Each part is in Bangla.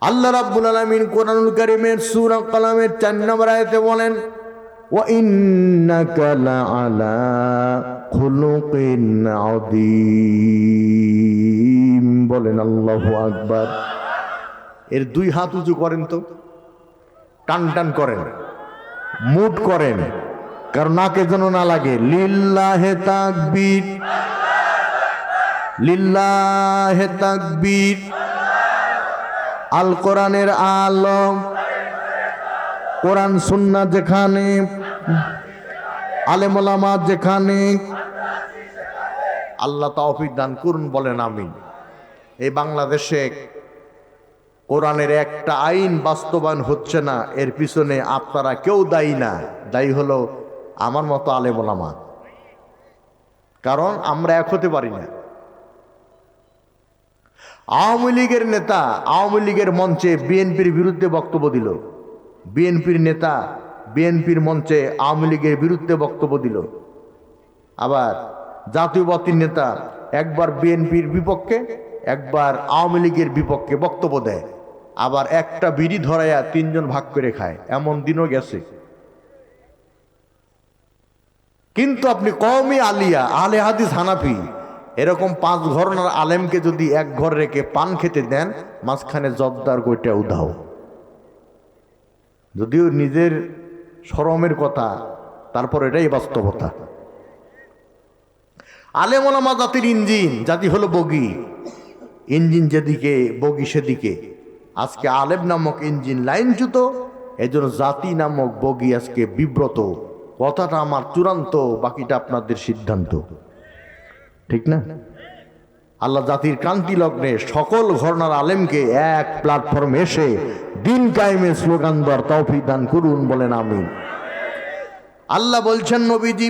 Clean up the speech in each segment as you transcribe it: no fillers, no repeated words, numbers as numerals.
আল্লাহ রাব্বুল আলামিন কোরআনুল কারীমের সূরা কলামের 4 নম্বর আয়াতে বলেন, ওয়া ইন্নাকা লাআলা খুলুকিন আযীম। বলেন আল্লাহু আকবার। এর দুই হাত উঁচু করেন তো, টান টান করেন, মুট করেন, কারণ নাকে যেন না লাগে। লিল্লাহে তাকবীর, লিল্লাহে তাকবীর। আল কোরআনের আলম, কোরআন সুন্নাহ যেখানে, আলেম ওলামা যেখানে। আল্লাহ তৌফিক দান করুন, বলেন আমিন। এই বাংলাদেশে কোরআনের একটা আইন বাস্তবায়ন হচ্ছে না, এর পিছনে আপনারা কেউ দায়ী না। দায়ী হলো আমার মতো আলেম ওলামা, কারণ আমরা এক হতে পারি না। আওয়ামী লীগের নেতা আওয়ামী লীগের মঞ্চে বিএনপির বিরুদ্ধে বক্তব্য দিল, বিএনপির নেতা বিএনপির মঞ্চে আওয়ামী লীগের বিরুদ্ধে বক্তব্য দিল। আবার জাতীয়বাদী নেতা একবার বিএনপির বিপক্ষে, একবার আওয়ামী লীগের বিপক্ষে বক্তব্য দেয়। আবার একটা বিড়ি ধরাইয়া 3 জন ভাগ করে খায়, এমন দিনও গেছে। কিন্তু আপনি কওমি আলিয়া, আহলে হাদিস, হানাফি, এরকম 5 ঘরানার আলেমকে যদি এক ঘর রেখে পান খেতে দেন, মাঝখানে জর্দার গোইটা উধাও। যদিও নিজের শরমের কথা, তারপর এটাই বাস্তবতা। আলেম ওলামা জাতির ইঞ্জিন, জাতি হলো বগি, ইঞ্জিন যেদিকে বগি সেদিকে। আজকে আলেম নামক ইঞ্জিন লাইনচ্যুত, এই জন্য জাতি নামক বগি আজকে বিব্রত। কথাটা আমার চূড়ান্ত, বাকিটা আপনাদের সিদ্ধান্ত, ঠিক না? আল্লাহ জাতির ক্রান্তি লগ্নে সকল ঘরানার আলেমকে এক প্ল্যাটফর্মে এসে দিন কায়েমে স্লোগান দেওয়ার তৌফিক দান করুন, বলেন আমিন। আল্লাহ বলছেন, নবীজি,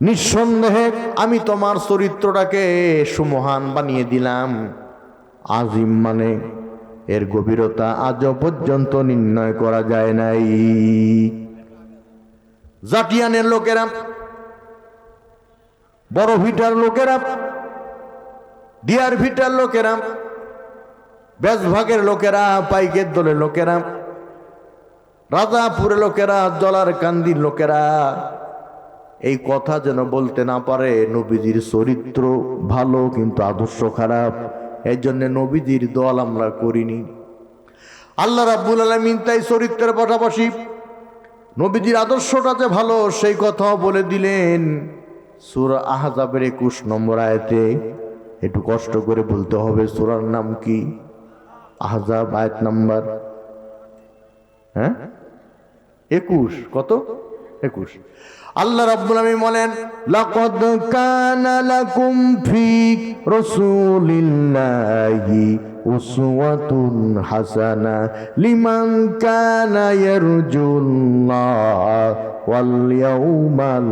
নিঃসন্দেহে আমি তোমার চরিত্রটাকে সুমহান বানিয়ে দিলাম। আজিম মানে এর গভীরতা আজও পর্যন্ত নির্ণয় করা যায় নাই। জাটিয়ানের লোকেরা, বড় ভিটার লোকেরা, দিয়ার ভিটার লোকেরা, বেশভাগের লোকেরা, পাইকের দলের লোকেরা, রাজাপুরের লোকেরা, জলার কান্দির লোকেরা এই কথা যেন বলতে না পারে নবীজির চরিত্র ভালো কিন্তু আদর্শ খারাপ। এই জন্য নবীজির দল আমরা করিনি। আল্লাহ রাব্বুল আলামিন তাই চরিত্রের পাশাপাশি নবীজির আদর্শটা যে ভালো সেই কথাও বলে দিলেন সূরা আহজাবের 21 নম্বর আয়াতে। একটু কষ্ট করে বলতে হবে, সূরার নাম কি? আহজাব, আয়াত নাম্বার 21। কত? 21। আল্লাহ রাব্বুল আলামিন বলেন, লাকাদ কানা লাকুম ফি রাসূলিল্লাহি উসওয়াতুন হাসানা লিমান কানা ইয়ারজুল্লাহ ওয়াল ইয়াউমাল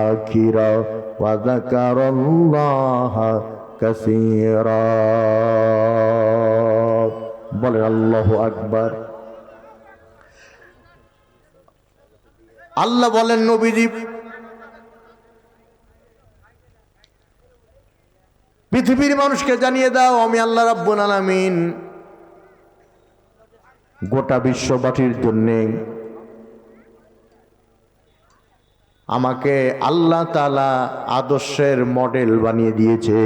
আখিরা ওয়া যাকারাল্লাহা কাসীরা। বলেন আল্লাহু আকবার। আল্লাহ বলেন, নবীজি পৃথিবীর মানুষকে জানিয়ে দাও, আমি আল্লাহ রাব্বুল আলামিন গোটা বিশ্ববাসীর জন্য আমাকে আল্লাহ তাআলা আদর্শের মডেল বানিয়ে দিয়েছে।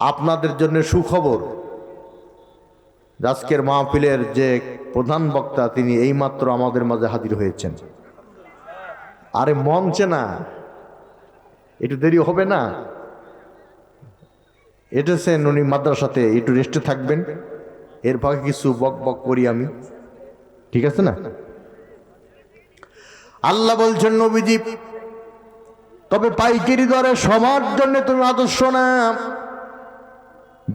আপনাদের জন্য সুখবর, আজকের মাহফিলের যে প্রধান বক্তা তিনি এইমাত্র আমাদের মাঝে হাজির হয়েছেন। আরে মঞ্চে না, একটু দেরি হবে না? এটেছেন উনি মাদ্রাসাতে, একটু রেস্টে থাকবেন, এর ফাঁকে কিছু বক বক করি আমি, ঠিক আছে না? আল্লাহ বলছেন, নবীজি তবে পাইকারি দরে সবার জন্য তুমি আদর্শ না।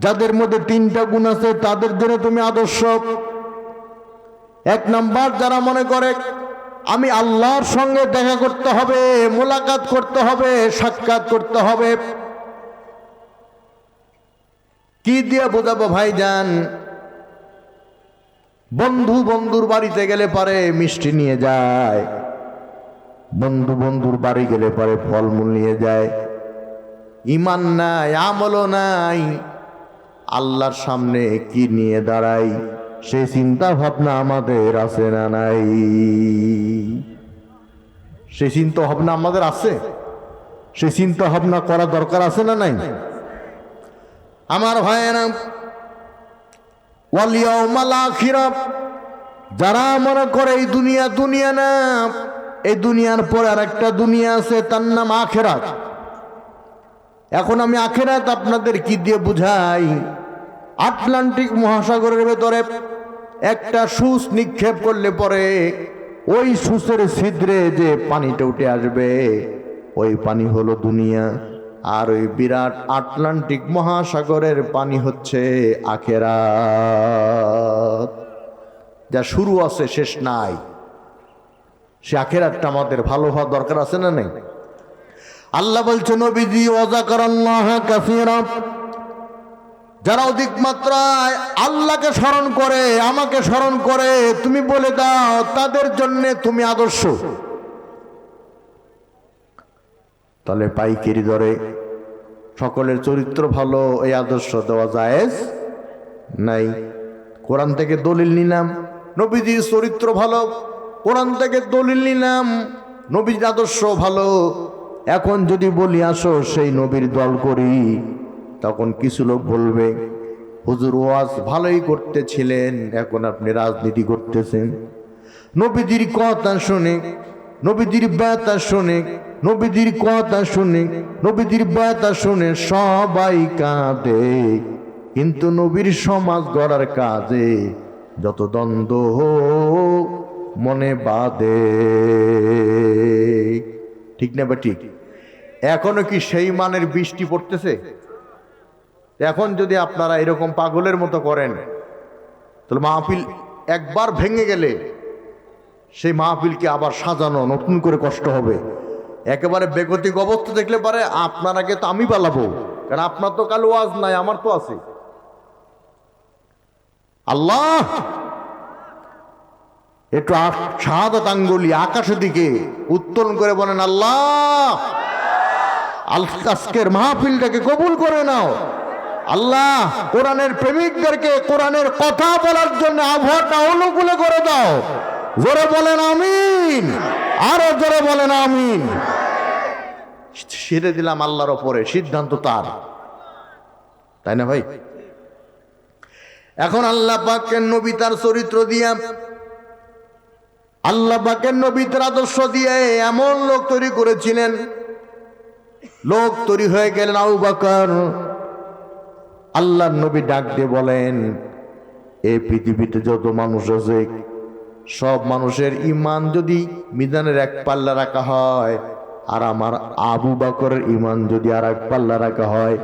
যাদের মধ্যে 3টা গুণ আছে তাদের জন্য তুমি আদর্শ। 1 নাম্বার, যারা মনে করে আমি আল্লাহর সঙ্গে দেখা করতে হবে, মোলাকাত করতে হবে, সাক্ষাৎ করতে হবে। কি দিয়ে বোঝাবো ভাইজান? বন্ধু বন্ধুর বাড়িতে গেলে পারে মিষ্টি নিয়ে যায়, বন্ধু বন্ধুর বাড়ি গেলে পারে ফলমূল নিয়ে যায়। ইমান নাই, আমলও নাই, আল্লাহর সামনে কি নিয়ে দাঁড়াই, সেই চিন্তা ভাবনা আমাদের আছে না নাই? সেই চিন্তা ভাবনা আমাদের আছে, সেই চিন্তা ভাবনা করা দরকার আছে না নাই? আমার ভাইয়েরা, ওয়াল ইয়াউমাল আখিরা, যারা মনে করে এই দুনিয়া দুনিয়া না, এই দুনিয়ার পর আর একটা দুনিয়া আছে, তার নাম আখিরাত। এখন আমি আখিরাত আপনাদের কি দিয়ে বুঝাই? আটলান্টিক মহাসাগরের ভেতরে একটা সূচ নিক্ষেপ করলে পরে ওই সূচের ছিদ্রে যে পানিটা উঠে আসবে, ওই পানি হলো দুনিয়া। আর ওই বিরাট আটলান্টিক মহাসাগরের পানি হচ্ছে আখিরাত। যা শুরু আছে শেষ নাই, সে আখিরাতটা আমাদের ভালো হওয়া দরকার আছে না নেই? আল্লাহ বলছে, নবীজি ওয়াযাকারাল্লাহ কাসীরা, যারা অধিক মাত্রায় আল্লাহকে স্মরণ করে, আমাকে স্মরণ করে, তুমি বলে দাও তাদের জন্য তুমি আদর্শ। তাহলে পাইকারি দরে সকলের চরিত্র ভালো, এই আদর্শ দেওয়া জায়েজ নাই। কোরআন থেকে দলিল নিলাম নবীজির চরিত্র ভালো, কোরআন থেকে দলিল নিলাম নবীজির আদর্শ ভালো। এখন যদি বলি আসো সেই নবীর দল করি, তখন কিছু লোক বলবে, হুজুর ওয়াজ ভালোই করতেছিলেন, এখন আপনি রাজনীতি করতেছেন। নবীজির কথা শুনে, নবীজির ব্যথা শুনে, নবীজির কথা শুনে, নবীজির ব্যথা শুনে সবাই কাঁদে, কিন্তু নবীর সমাজ গড়ার কাজে যত দ্বন্দ্ব মনে বাঁধে। ঠিক না বা ঠিক? এখনো কি সেই মানের বৃষ্টি পড়তেছে? এখন যদি আপনারা এরকম পাগলের মতো করেন, তাহলে মাহফিল একবার ভেঙে গেলে সেই মাহফিলকে আবার সাজানো নতুন করে কষ্ট হবে। একেবারে বেগতিক অবস্থা দেখলে পারে আপনার আগে তো আমি পালাবো, কারণ আপনার তো কাল ওয়াজ নাই, আমার তো আছে। আল্লাহ একটু শাহাদাত আঙ্গুলি আকাশের দিকে উত্তোলন করে বলেন, আল্লাহ আজকের মাহফিলটাকে কবুল করে নাও। আল্লাহ কোরআনের প্রেমিকদেরকে কোরআনের কথা বলার জন্য আবহাওয়াটা অনুকূল করে দাও। জোরে বলেন আমিন, আরো জোরে বলেন আমিন। ছেড়ে দিলাম আল্লাহর ওপরে, সিদ্ধান্ত তার, তাই না ভাই? এখন আল্লাহ পাকের নবী তার চরিত্র দিয়া, আল্লাহ পাকের নবী তার আদর্শ দিয়ে এমন লোক তৈরি করেছিলেন, লোক তৈরি হয়ে গেলেন আবু বকর। আল্লাহর নবী ডাক দিয়ে বলেন, এই পৃথিবীতে যত মানুষ আছে, সব মানুষের ঈমান যদি মিজানের এক পাল্লা রাখা হয়, আর আমার আবু বকরের ঈমান যদি আর এক পাল্লা রাখা হয়,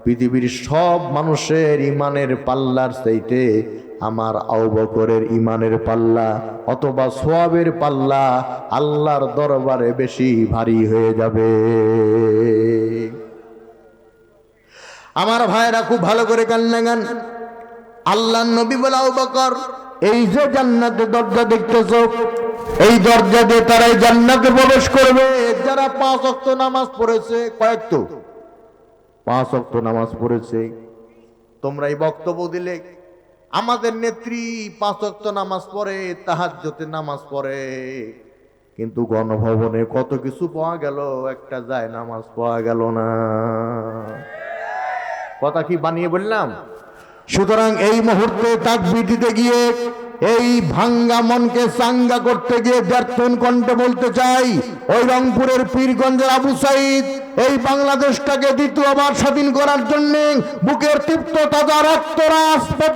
পৃথিবীর সব মানুষের ঈমানের পাল্লার চাইতে আমার আবু বকরের ঈমানের পাল্লা অথবা সওয়াবের পাল্লা আল্লাহর দরবারে বেশি ভারী হয়ে যাবে। আমার ভাইরা খুব ভালো করে কান লাগান। আল্লাহর নবী বলে, আবু বকর, এই যে জান্নাতের দরজা দেখতেছো, এই দরজা দিয়ে তারাই জান্নাতে প্রবেশ করবে যারা 5 ওয়াক্ত নামাজ পড়েছে। কয়েক তো 5 ওয়াক্ত নামাজ পড়েছে। তোমরা এই বক্তব্য দিলে আমাদের নেত্রী 5 ওয়াক্ত নামাজ পড়ে, তাহাজ্জুদের নামাজ পড়ে, কিন্তু গণভবনে কত কিছু পাওয়া গেল, একটা যায় নামাজ পাওয়া গেল না। কথা কি বানিয়ে বললাম? সুতরাং এই মুহূর্তে তাকবীর দিতে গিয়ে, এই ভাঙ্গা মনকে চাঙ্গা করতে গিয়ে ব্যর্থন কণ্ঠে বলতে চাই, ওই রংপুরের পীরগঞ্জের আবু সাইদ এই বাংলাদেশটাকে দ্বিতীয়বার স্বাধীন করার জন্য বুকের তৃপ্ত তাজা রক্তরা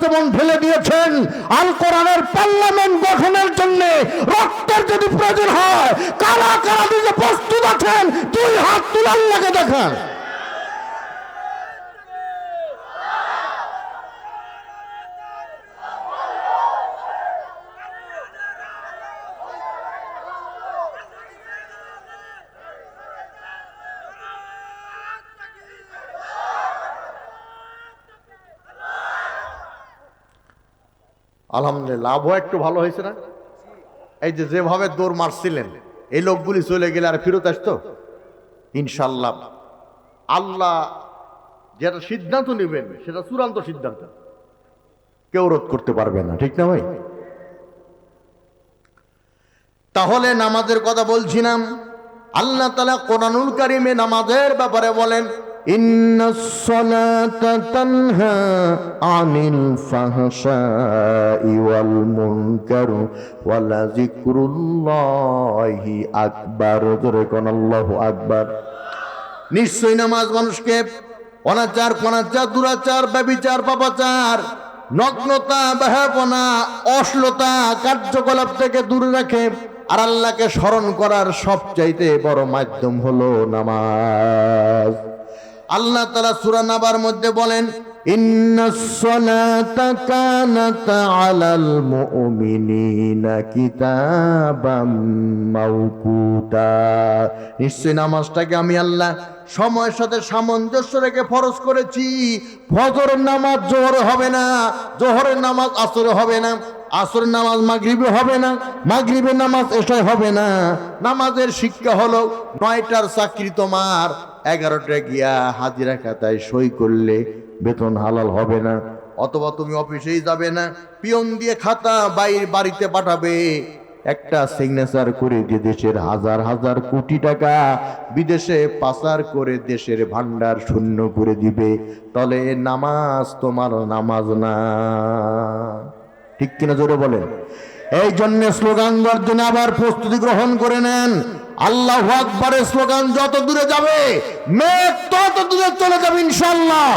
যেমন ঢেলে দিয়েছেন, আল কোরআনের পার্লামেন্ট গঠনের জন্য রক্তের যদি প্রয়োজন হয়, কারা কারা দিতে প্রস্তুত আছেন 2 হাত তুলে আল্লাহকে দেখান। আলহামদুলিল্লাহ, আবহাওয়া একটু ভালো হয়েছে না? এই যে যেভাবে দৌড় মারছিলেন, এই লোকগুলি চলে গেলে আর ফেরত আসতো ইনশাল্লাহ। আল্লাহ যেটা সিদ্ধান্ত নেবেন সেটা চূড়ান্ত সিদ্ধান্ত, কেউ রোধ করতে পারবে না, ঠিক না ভাই? তাহলে নামাজের কথা বলছিলাম, আল্লাহ তাআলা কোরআনুল কারীমে নামাজের ব্যাপারে বলেন, ইন্নাস সালাতা তানহা আনিল ফাহশাই ওয়াল মুনকার ওয়ালা যিকরুল্লাহি আকবার। জোরে কোন আল্লাহু আকবার। নিশ্চয়ই নামাজ মানুষকে অনাচার ফনাচার দুরাচার ব্যভিচার পাপাচার নগ্নতা বেহাপনা অশ্লীলতা কার্যকলাপ থেকে দূরে রাখে, আর আল্লাহকে স্মরণ করার সবচাইতে বড় মাধ্যম হলো নামাজ। আল্লাহ তাআলা সূরা নাবার মধ্যে বলেন, ইন্নাস সালাতা কানাত আলাল মুমিনিনা কিতাবাম মাওকুতা। নিশ্চয় নামাজটাকে আমি আল্লাহ সময়ের সাথে সামঞ্জস্য রেখে ফরজ করেছি। ফজরের নামাজ জোহরে হবে না, জোহরের নামাজ আসরে হবে না, আসরের নামাজ মাগরিবে হবে না, মাগরিবের নামাজ এশায় হবে না। নামাজের শিক্ষা হলো 9টার চাকরি তোমার 11টায় গিয়া হাজিরা খাতায় সই করলে বেতন হালাল হবে না, অথবা তুমি অফিসেই যাবে না, পিয়ন দিয়ে খাতা বাড়িতে পাঠাবে, একটা সিগনেচার করে দিয়ে দেশের হাজার হাজার কোটি টাকা বিদেশে পাচার করে দেশের ভান্ডার শূন্য করে দিবে। তাহলে নামাজ তোমার নামাজ না, ঠিক কিনা জোরে বলেন? এই জন্য স্লোগান দেওয়ার জন্য আবার প্রস্তুতি গ্রহণ করে নেন। আল্লাহু আকবারের স্লোগান যত দূরে যাবে মেঘ তত দূরে চলে যাবে ইনশাআল্লাহ।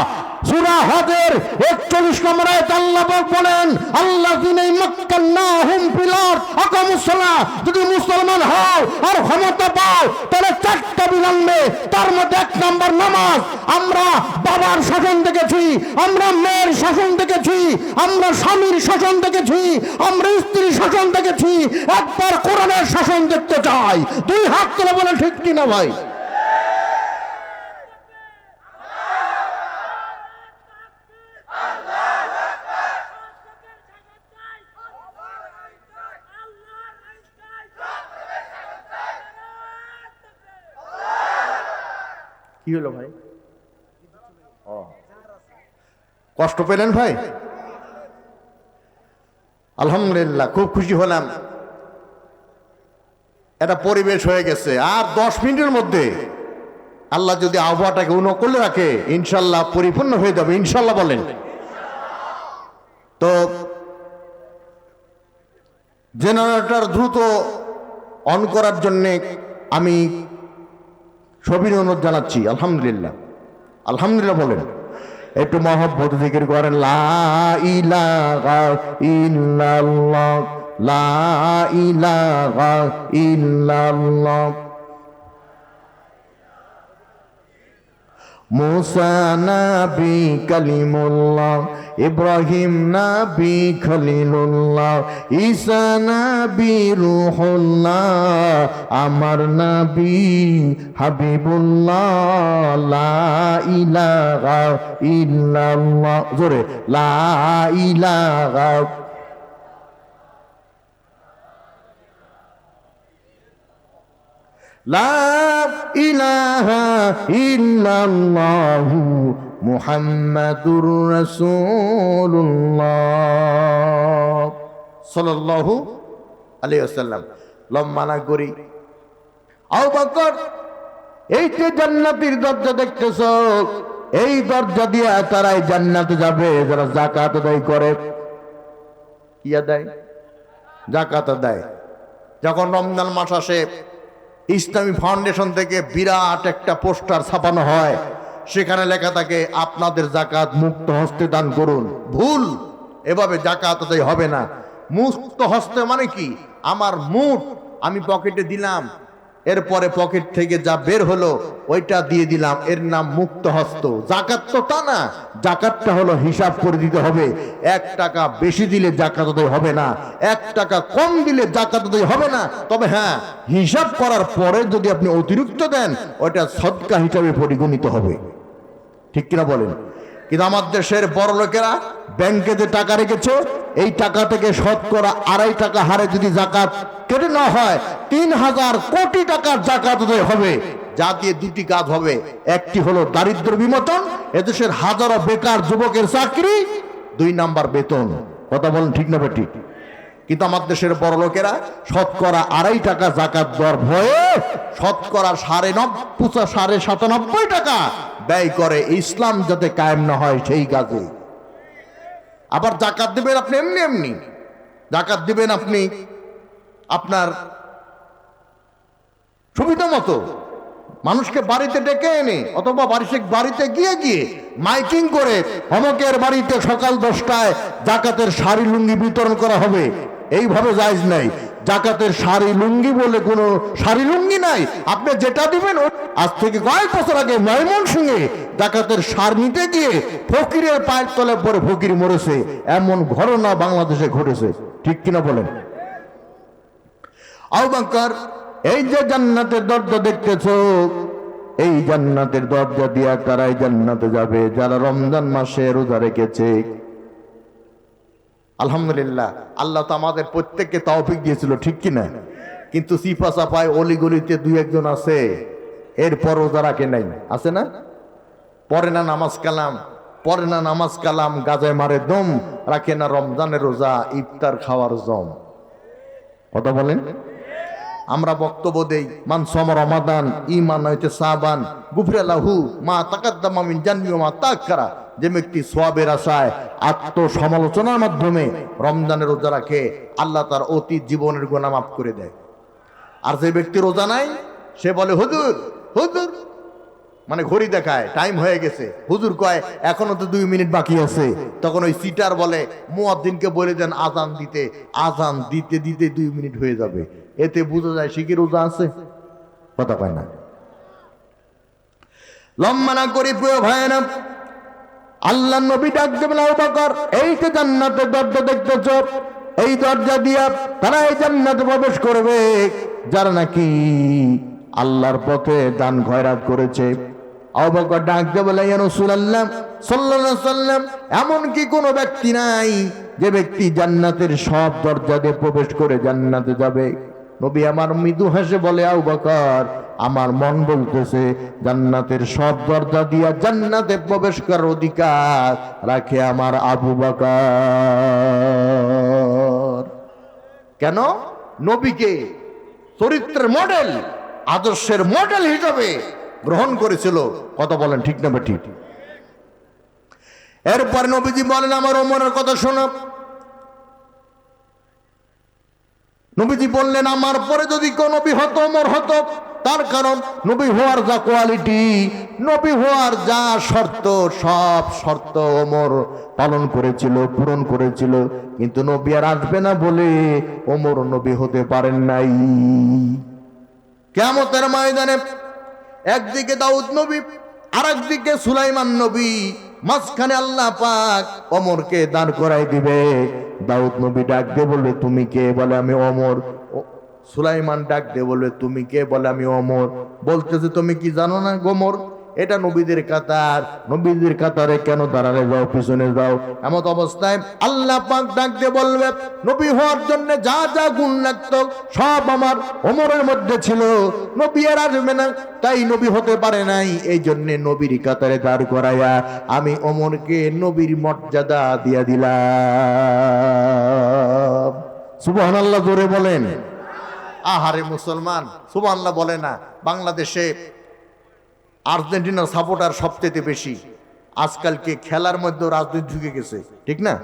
সূরা হজের 41 নম্বর আয়াত আল্লাহ পাক বলেন, আল্লাযিনা মাক্কান্নাহুম ফিল আরদ আকামুস সালাহ। যদি মুসলমান হও আর ক্ষমতা পাও তাহলে 4টা বিধান নেবে, তার মধ্যে 1 নম্বর নামাজ। আমরা বাবার শাসন দেখেছি, আমরা মেয়ের শাসন দেখেছি, আমরা স্বামীর শাসন দেখেছি, আমরা স্ত্রীর শাসন দেখেছি, একবার কোরআনের শাসন দেখতে চাই। 2 হাত তুলে বলেন ঠিক কিনা ভাই? কি হলো ভাই? কষ্ট পেলেন ভাই? আলহামদুলিল্লাহ, খুব খুশি হলাম। এটা পরিবেশ হয়ে গেছে, আর 10 মিনিটের মধ্যে আল্লাহ যদি আবহাওয়াটাকে অনুকূলে রাখে ইনশাল্লাহ পরিপূর্ণ হয়ে যাবে, ইনশাল্লাহ বলেন। তো জেনারেটর দ্রুত অন করার জন্য আমি সবিনয় অনুরোধ জানাচ্ছি। আলহামদুলিল্লাহ, আলহামদুলিল্লাহ বলেন। একটু মহব্বত জিকির করেন, লা ইলাহা ইল্লাল্লাহ, লা ইলাহা ইল্লাল্লাহ। মুসা নবী কালিমুল্লাহ, ইব্রাহিম নবী খলিলুল্লাহ, ঈসা নবী রূহুল্লাহ, আমার নবী হাবিবুল্লাহ। লা ইলাহা ইল্লাল্লাহ, জোরে লা ইলাহা। লা ইলাহা ইল্লাল্লাহু মুহাম্মাদুর রাসূলুল্লাহ সাল্লাল্লাহু আলাইহি ওয়াসাল্লাম। লম্বা না করি, আবু বকর এই যে জান্নাতের দরজা দেখতেছো, এই দরজা দিয়ে তারাই জান্নাতে যাবে যারা যাকাত আদায় করে। কি আদায়? যাকাত আদায়। যখন রমজান মাস আসে ইসলামী ফাউন্ডেশন থেকে বিরাট একটা পোস্টার ছাপানো হয়, সেখানে লেখা থাকে আপনাদের যাকাত মুক্ত হস্তে দান করুন। ভুল, এভাবে যাকাত আদায় হবে না। মুক্ত হস্তে মানে কি? আমার মুঠ আমি পকেটে দিলাম, এরপরে পকেট থেকে যা বের হলো ওইটা দিয়ে দিলাম, এর নাম মুক্ত হস্ত। যাকাত তো তা না, যাকাতটা হলো হিসাব করে দিতে হবে। 1 টাকা বেশি দিলে যাকাত আদায় হবে না, 1 টাকা কম দিলে যাকাত আদায় হবে না। তবে হ্যাঁ, হিসাব করার পরে যদি আপনি অতিরিক্ত দেন ওইটা সদকা হিসাবে পরিগণিত হবে, ঠিক কিনা বলেন? কিন্তু আমার দেশের বড় লোকেরা ব্যাংকে যে টাকা রেখেছে এই টাকা থেকে শতকরা 2.5 টাকা হারে যদি যাকাত কেটে না হয় 3000 কোটি টাকার যাকাত আদায় হবে। যা দিয়ে দুটি কাজ হবে, একটি হলো দারিদ্র বিমোচন, এদেশের হাজারো বেকার যুবকের চাকরি, 2 নাম্বার বেতন। কথা বলেন ঠিক না ঠিক? কিন্তু আমার দেশের বড় লোকেরা শতকরা 2.5 টাকা জাকাত দেওয়ার ভয়ে শতকরা 97.5 টাকা ব্যয় করে ইসলাম যাতে কায়েম না হয় সেই কাজে। আবার জাকাত দিবেন আপনি এমনি এমনি, জাকাত দিবেন আপনি আপনার সুবিধা মতো, মানুষকে বাড়িতে ডেকে এনে অথবা বাড়িতে গিয়ে মাইকিং করে অমকের বাড়িতে সকাল 10টায় জাকাতের শাড়ি লুঙ্গি বিতরণ করা হবে, এইভাবে জায়েজ নাই। জাকাতের শাড়ি লুঙ্গি বলে কোনো শাড়ি লুঙ্গি নাই। আপনি যেটা দিবেন, আজ থেকে কয়েক বছর আগে ময়মনসিংহে জাকাতের সার নিতে গিয়ে ফকিরের পায়ের তলে পরে ফকির মরেছে, এমন ঘটনা বাংলাদেশে ঘটেছে, ঠিক কিনা বলেন? আবু বকর, এই যে জান্নাতের দরজা দেখতেছো, এই জান্নাতের দরজা দিয়া কারাই জান্নাতে যাবে? যারা রমজান মাসে রোজা রেখেছে। আলহামদুলিল্লাহ, আল্লাহ তো আমাদের প্রত্যেককে তৌফিক দিয়েছিল, ঠিক কিনা? কিন্তু সিফা সাফায় অলিগলিতে 2-1 আছে, এরপর রোজা রাখে নাই, আছে না? পড়ে না নামাজ কালাম, গাজায় মারে দম, রাখে না রমজানের রোজা, ইফতার খাওয়ার জম। কথা বলেন। আমরা বক্তব্য দেই, মান সামা রমাদান ঈমান হইতে সাবান গুফরা লাহু মা তাকাদ্দামা মিন জানবি ওয়া মা তাআখারা। যে ব্যক্তি সওয়াবের আশায় আত্মসমালোচনার মাধ্যমে রমজানের রোজা রাখে, আল্লাহ তার অতীত জীবনের গুনাহ মাফ করে দেয়। আর যে ব্যক্তি রোজা নাই, সে বলে হুজুর হুজুর, মানে ঘড়ি দেখায় টাইম হয়ে গেছে, হুজুর কয় এখনো তো 2 মিনিট বাকি আছে। তখন ওই সিটার বলে মুয়াজ্জিনকে বলে দেন আজান দিতে 2 মিনিট হয়ে যাবে। এতে বোঝা যায় সে কি রোজা আছে? কথা পায় না। লম্বা না করি প্রিয় ভাইয়েরা, আল্লাহ নবী ডাক দেবেন, আবু বকর, এই যে জান্নাতের দরজা দেখতেছ, এই দরজা দিয়া তারা এই জান্নাতে প্রবেশ করবে যারা নাকি আল্লাহর পথে দান খয়রাত করেছে। আবু বকর ডাক দিয়ে বলে, ইয়া রাসূলুল্লাহ সাল্লাল্লাহু আলাইহি ওয়াসাল্লাম, এমন কি কোনো ব্যক্তি নাই যে ব্যক্তি জান্নাতের সব দরজা দিয়ে প্রবেশ করে জান্নাতে যাবে? নবী আমার মৃদু হাসে বলে, আবু বকর, আমার মন বলতেছে জান্নাতের সব দরজা দিয়া জান্নাতে প্রবেশ করার অধিকার রাখে আমার আবু বকর। কেন? নবীকে চরিত্রের মডেল, আদর্শের মডেল হিসেবে গ্রহণ করেছিল। কথা বলেন ঠিক না ঠিক? এরপর নবীজি বলেন, আমার ওমরের কথা শোনো। নবীজি বললেন, আমার পরে যদি কোন নবী হতো ওমর হতো। তার কারণ নবী হওয়ার যা কোয়ালিটি, নবী হওয়ার যা শর্ত, সব শর্ত ওমর পালন করেছিল, পূরণ করেছিল। কিন্তু নবী আর আসবে না বলে ওমর নবী হতে পারেন নাই। কিয়ামতের ময়দানে একদিকে দাউদ নবী, আর একদিকে সুলাইমান নবী, মাঝখানে আল্লাহ পাক ওমরকে দাঁড় করাই দিবে। দাউদ নবী ডাক দিয়ে বলবে, তুমি কে? বলে, আমি ওমর। সুলাইমান ডাক দিয়ে বলবে, তুমি কে? বলে, আমি ওমর। বলতেছে, তুমি কি জানো না ওমর, এটা নবীদের কাতার, নবীদের কাতারে কেন দাঁড়ালে যাও, পিছনে যাও। এমত অবস্থায় আল্লাহ পাক ডাক দিয়ে বলবে, নবী হওয়ার জন্য যা যা গুণ লাগতো সব আমার ওমরের মধ্যে ছিল। নবী আর আসবে না, তাই নবী হতে পারে নাই। এই জন্য নবীর কাতারে দাঁড় করাইয়া আমি ওমরকে নবীর মর্যাদা দিয়া দিলাম। সুবহানাল্লাহ, জোরে বলেন। আহারে মুসলমান, সুবহানাল্লাহ বলে না। বাংলাদেশে আর্জেন্টিনার সাপোর্টার সবচেয়ে বেশি। আজকালকে খেলার মধ্যে রাজনীতি ঢুকে গেছে, ঠিক না?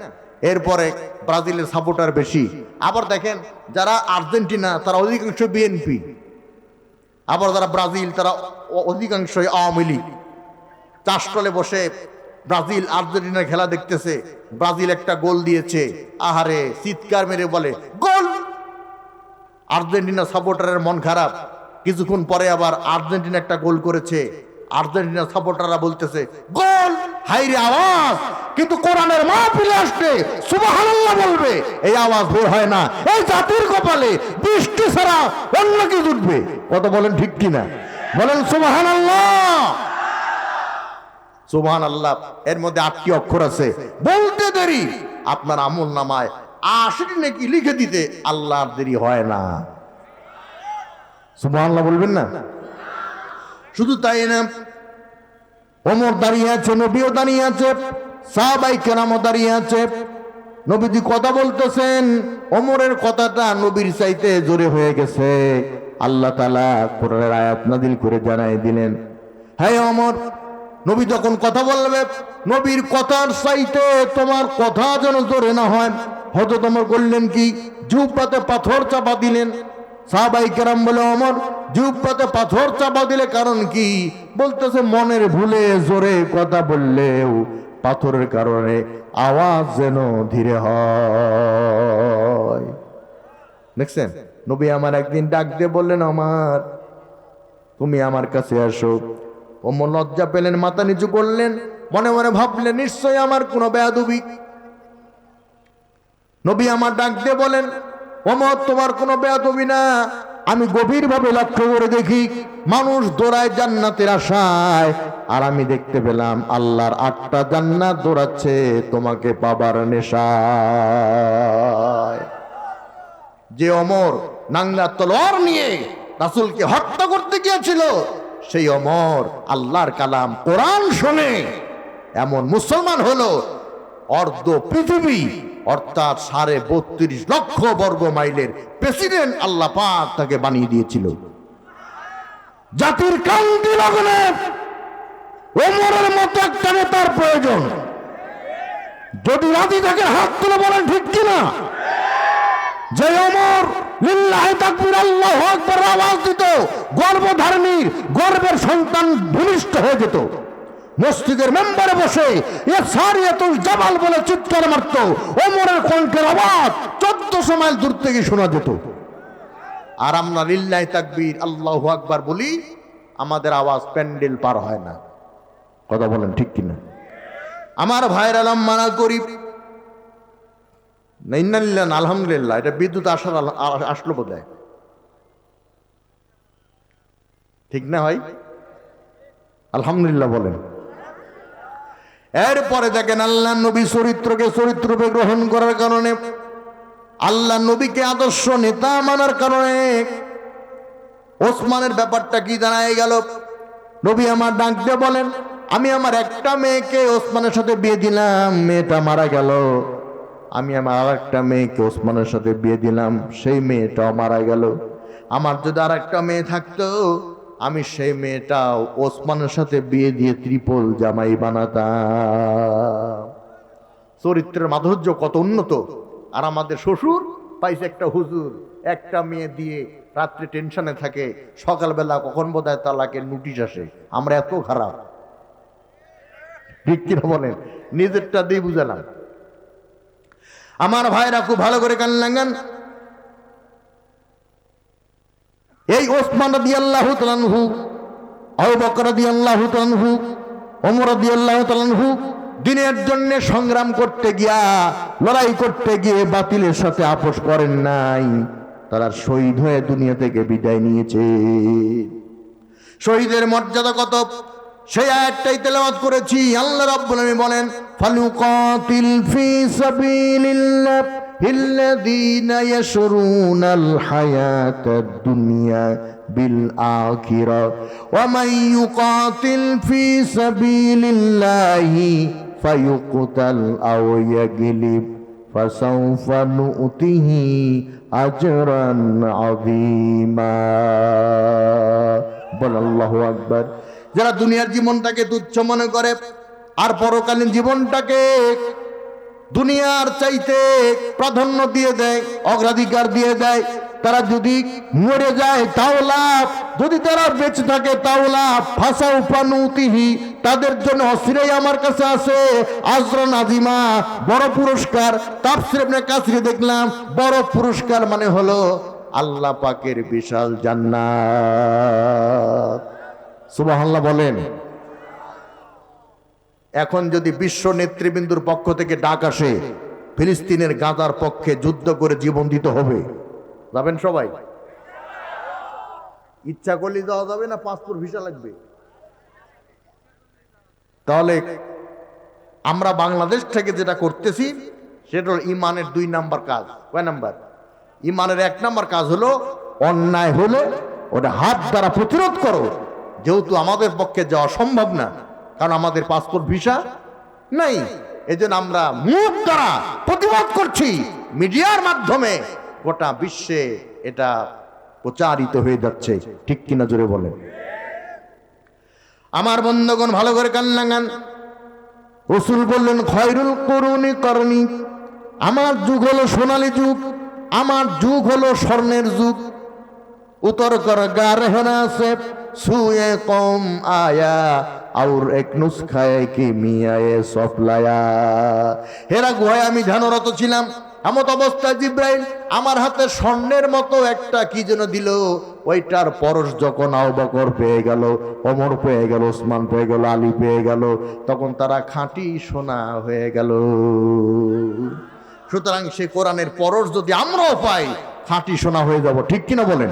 এরপরে ব্রাজিলের সাপোর্টার বেশি। আবার দেখেন, যারা আর্জেন্টিনা তারা অধিকাংশ বিএনপি, আবার যারা ব্রাজিল তারা অধিকাংশই আওয়ামী লীগ। চাষতলে বসে ব্রাজিল আর্জেন্টিনার খেলা দেখতেছে, ব্রাজিল একটা গোল দিয়েছে, আহারে চিৎকার মেরে বলে গোল। আর্জেন্টিনা সাপোর্টারের মন খারাপ। কিছুক্ষণ পরে আবার আর্জেন্টিনা একটা গোল করেছে, আর্জেন্টিনা সাপোর্টাররা বলতেছে গোল, হাইরে আওয়াজ। কিন্তু কোরআনের মাহফিলে আসলে সুবহানাল্লাহ বলবে, এই আওয়াজ বের হয় না। এই জাতির কপালে বৃষ্টি ছাড়া অন্য কি জুটবে? কত বলেন ঠিক কিনা? বলেন সুবহানাল্লাহ। সুবহানাল্লাহ এর মধ্যে 8টি অক্ষর আছে, বলতে দেরি আপনার আমল নামায় 80টি নেকি লিখে দিতে আল্লাহর দেরি হয় না। সুবহানাল্লাহ বলবেন না? শুধু তাই না, ওমর দাঁড়িয়ে আছে, নবীও দাঁড়িয়ে আছে, সাহাবায়ে কেরামও দাঁড়িয়ে আছে। নবীজি কথা বলতেছেন, ওমরের কথাটা নবীর চাইতে জোরে হয়ে গেছে। আল্লাহ তাআলা কোরআনের আয়াত নাযিল করে জানাই দিলেন, হে ওমর, নবী যখন কথা বলবে, নবীর কথার চাইতে তোমার কথা যেন জোরে না হয়। হযরত ওমর বললেন কি, জিহ্বাতে পাথর চাপা দিলেন। সাহাবায়ে কেরাম বলে, ওমর জিহ্বাতে পাথর চাপা দিলে কারণ কি? বলতেছে মনের ভুলে জোরে কথা বললেও পাথরের কারণে আওয়াজ যেন ধীরে হয়। দেখছেন, নবী আমার একদিন ডাক দিয়ে বললেন, ওমর তুমি আমার কাছে আসো। ওমর লজ্জা পেলেন, মাথা নিচু করলেন, মনে মনে ভাবলেন নিশ্চয়ই আমার কোনো বেয়াদবি। নবী আমার ডাক দিয়ে বলেন, ওমর তোমার কোনো বেয়াদবি না। আমি গভীরভাবে লক্ষ্য করে দেখি মানুষ দৌড়ায় জান্নাতের আশায়, আর আমি দেখতে পেলাম আল্লাহর 8টা জান্নাত দৌড়াচ্ছে তোমাকে পাবার নেশায়। যে ওমর নাঙ্গা তলোয়ার নিয়ে রাসূলকে হত্যা করতে গিয়েছিল, সেই ওমর আল্লাহর কালাম কোরআন শুনে এমন মুসলমান হলো, অর্ধ পৃথিবী অর্থাৎ 32.5 লক্ষ বর্গ মাইলের প্রেসিডেন্ট আল্লাহ পাক তাকে বানিয়ে দিয়েছিল। জাতির কান্তি লগ্নে ওমরের মতো একটা নেতার প্রয়োজন। যদি রাজি থাকে হাত তুলে বলেন ঠিক কিনা। যে ওমর লিল্লাহি তাকবীর আল্লাহু আকবার আওয়াজ দিত, গর্ভধারিণীর গর্ভের সন্তান ভূমিষ্ঠ হয়ে যেত। মসজিদের মেম্বারে বসে এ সারিয়াতুল জাবাল বলে চিৎকার মারত, ওমরের কণ্ঠের আওয়াজ 1400 মাইল দূর থেকে শোনা যেত। আর আমরা লিল্লাহি তাকবীর আল্লাহু আকবার বলি, আমাদের আওয়াজ প্যান্ডেল পার হয় না। কথা বলেন ঠিক কিনা। আমার ভাইয়ের আলাম মানা করি, আলহামদুলিল্লাহ, এটা বিদ্যুৎ আসলো বোধ হয়, ঠিক না ভাই? আলহামদুলিল্লাহ বলেন। এরপরে দেখেন আল্লাহ নবী চরিত্রকে গ্রহণ করার কারণে, আল্লাহ নবীকে আদর্শ নেতা মানার কারণে ওসমানের ব্যাপারটা কি জানাই গেল। নবী আমার ডাক দিয়ে বলেন, আমি আমার একটা মেয়েকে ওসমানের সাথে বিয়ে দিলাম, মেয়েটা মারা গেল। আমি আমার আর একটা মেয়েকে ওসমানের সাথে বিয়ে দিলাম, সেই মেয়েটাও মারা গেল। আমার যদি আর একটা মেয়ে থাকতো, আমি সেই মেয়েটাও ওসমানের সাথে বিয়ে দিয়ে ত্রিপল জামাই বানাতাম। চরিত্রের মাধুর্য কত উন্নত। আর আমাদের শ্বশুর পাইছে একটা হুজুর, একটা মেয়ে দিয়ে রাত্রে টেনশনে থাকে, সকালবেলা কখন বোধহয় তালাকের নোটিশ আসে। আমরা এত খারাপ, ঠিক কিনা বলেন? নিজেরটা দিয়ে বুঝালাম। আমার ভাইরা খুব ভালো করে কান লাগান। এই ওসমান রাদিয়াল্লাহু তাআলা আনহু, আবু বকর রাদিয়াল্লাহু তাআলা আনহু, ওমর রাদিয়াল্লাহু তাআলা আনহু দিনের জন্য সংগ্রাম করতে গিয়া, লড়াই করতে গিয়ে বাতিলের সাথে আপোষ করেন নাই। তারা শহীদ হয়ে দুনিয়া থেকে বিদায় নিয়েছে। শহীদের মর্যাদা কত, সেই আয়াতটাই তেলাওয়াত করেছি। আল্লাহ রাব্বুল আলামিন বলেন, ফালুকাতিল ফি সাবিলিল্লাহ الذين يشرون الحياة الدنيا بالآخرة ومن يقاتل في سبيل الله فيقتل أو يغلب فسوف نؤتيه أجرا عظيما বল আল্লাহু আকবার। যারা দুনিয়ার জীবনটাকে তুচ্ছ মনে করে আর পরকালীন জীবনটাকে দুনিয়ার চাইতে প্রাধান্য দিয়ে দেয়, অগ্রাধিকার দিয়ে দেয়, তারা যদি মরে যায় তাও লাভ, যদি তারা বেঁচে থাকে তাও লাভ। ফাসাউফা নুতিহি, তাদের জন্য অচিরেই আমার কাছে আছে আজরান আযীমা, বড় পুরস্কার। তাফসীর ইবনে কাসিরে দেখলাম বড় পুরস্কার মানে হলো আল্লাহ পাকের বিশাল জান্নাত। সুবহানাল্লাহ বলেন। এখন যদি বিশ্ব নেতৃবৃন্দুর পক্ষ থেকে ডাক আসে, ফিলিস্তিনের গাজার পক্ষে যুদ্ধ করে জীবন দিতে হবে, যাবেন সবাই? ইচ্ছা করলে যাওয়া যাবে না, পাসপোর্ট ভিসা লাগবে? তাহলে আমরা বাংলাদেশ থেকে যেটা করতেছি সেটা হলো ইমানের 2 নাম্বার কাজ। কয় নাম্বার? ইমানের 1 নাম্বার কাজ হলো অন্যায় হলে ওটা হাত দ্বারা প্রতিরোধ করো, যেহেতু আমাদের পক্ষে যাওয়া সম্ভব না, কারণ আমাদের পাসপোর্ট ভিসা নাই, এজন্য আমরা মুখ দ্বারা প্রতিবাদ করছি, মিডিয়ার মাধ্যমে গোটা বিশ্বে এটা প্রচারিত হয়ে যাচ্ছে। ঠিক কিনা জোরে বলেন। আমার বন্ধুগণ ভালো করে কান লাগান। রাসূল বললেন খয়রুল কুরুনি করনি, আমার যুগ হলো সোনালী যুগ, আমার যুগ হলো স্বর্ণের যুগ। উতর কর গা রহনা সে সুয়ে কম আয়া আর এক নুসখায় কি মিয়ায়ে সফলায়া। হেরা গুহায় আমি ধ্যানরত ছিলাম, এমত অবস্থায় জিব্রাইল আমার হাতে স্বর্ণের মতো একটা কি যেন দিল। ওইটার পরশ যখন আবু বকর পেয়ে গেল, ওমর পেয়ে গেল, ওসমান পেয়ে গেল, আলী পেয়ে গেল, তখন তারা খাঁটি সোনা হয়ে গেল। সুতরাং সে কোরআনের পরশ যদি আমরাও পাই, খাঁটি সোনা হয়ে যাব। ঠিক কিনা বলেন।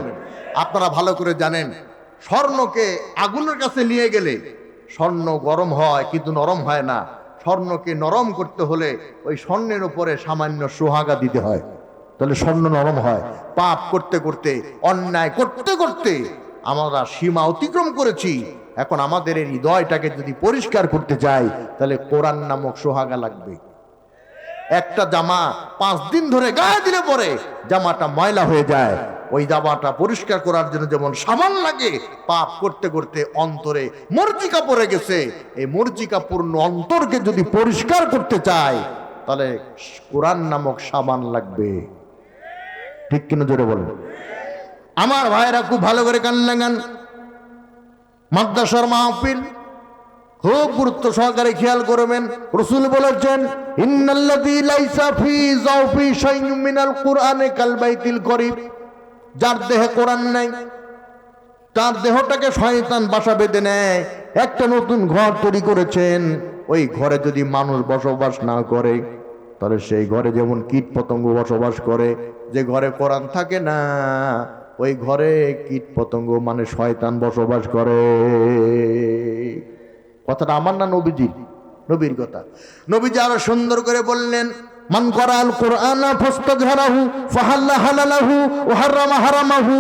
আপনারা ভালো করে জানেন, স্বর্ণকে আগুনের কাছে নিয়ে গেলে স্বর্ণ গরম হয় কিন্তু নরম হয় না। স্বর্ণকে নরম করতে হলে ওই স্বর্ণের উপরে সামান্য সোহাগা দিতে হয়, তাহলে স্বর্ণ নরম হয়। পাপ করতে করতে, অন্যায় করতে করতে আমরা সীমা অতিক্রম করেছি। এখন আমাদের এই হৃদয়টাকে যদি পরিষ্কার করতে চাই, তাহলে কোরআন নামক সোহাগা লাগবে। একটা জামা 5 দিন ধরে গায়ে দিলে পরে জামাটা ময়লা হয়ে যায়। ওই জামাটা পরিষ্কার করার জন্য যেমন সাবান লাগে, পাপ করতে করতে অন্তরে মরজিকা পড়ে গেছে। এই মরজিকাপূর্ণ অন্তরকে যদি পরিষ্কার করতে চাই, তাহলে কোরআন নামক সাবান লাগবে। ঠিক কিনা জোরে বলেন। আমার ভাইরা খুব ভালো করে কান লাগান। মাদ্রাসার মাহফিল খুব গুরুত্ব সহকারে খেয়াল করবেন। রাসূল বলেছেন ইন্নাল্লাযী লাইসা ফি যাওফি শাইউম মিনাল কুরআনি কাল বাইতিল করিব। যার দেহে কোরআন নাই, তার দেহটাকে শয়তান বাসা বেঁধে নেয়। একটা নতুন ঘর তৈরি করেছেন, ওই ঘরে যদি মানুষ বসবাস না করে, তাহলে সেই ঘরে যেমন কীট পতঙ্গ বসবাস করে। যে ঘরে কোরআন থাকে না, ওই ঘরে কীট পতঙ্গ মানে শয়তান বসবাস করে। কথাটা আমার না নবীজির? নবীর কথা। নবীজি আরো সুন্দর করে বললেন মান করাল কুরআনা ফাস্তাযহারাহু ফাহাল্লা হালালাহু ওয়া হারামা হারামাহু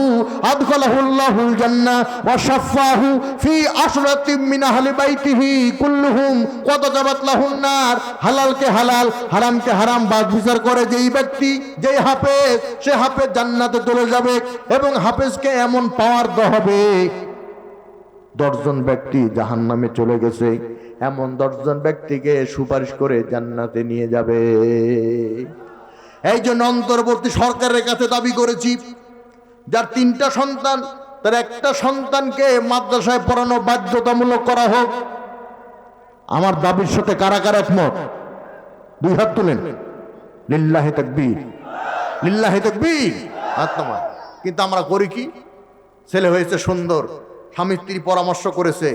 আদখালাহুল্লাহুল জান্নাহ ওয়া শাফাহু ফি আশরাতিম মিন আহলি বাইতিহি কুল্লুহুম ওয়াদাজাবাত লাহুন নার। হালালকে হালাল, হারামকে হারাম বাদ বিচার করে যেই ব্যক্তি, যেই হাফেজ, সে হাফেজ জান্নাতে চলে যাবে। এবং হাফেজকে এমন পাওয়ার দেওয়া হবে, 10 জন ব্যক্তি জাহান্নামে চলে গেছে, এমন 10 জন ব্যক্তিকে সুপারিশ করে জান্নাতে নিয়ে যাবে। এই জন্য অন্তর্বর্তী সরকারের কাছে দাবি করেছি, যার 3টা সন্তান, তার একটা সন্তানকে মাদ্রাসায় পড়ানো বাধ্যতামূলক করা হোক। আমার দাবির সাথে কারা কারা একমত? 2 হাত তুলেন। লিল্লাহি তাকবীর, লিল্লাহি তাকবীর। আত্মা। কিন্তু আমরা করি কি? ছেলে হয়েছে সুন্দর, স্বামী স্ত্রী পরামর্শ করেছে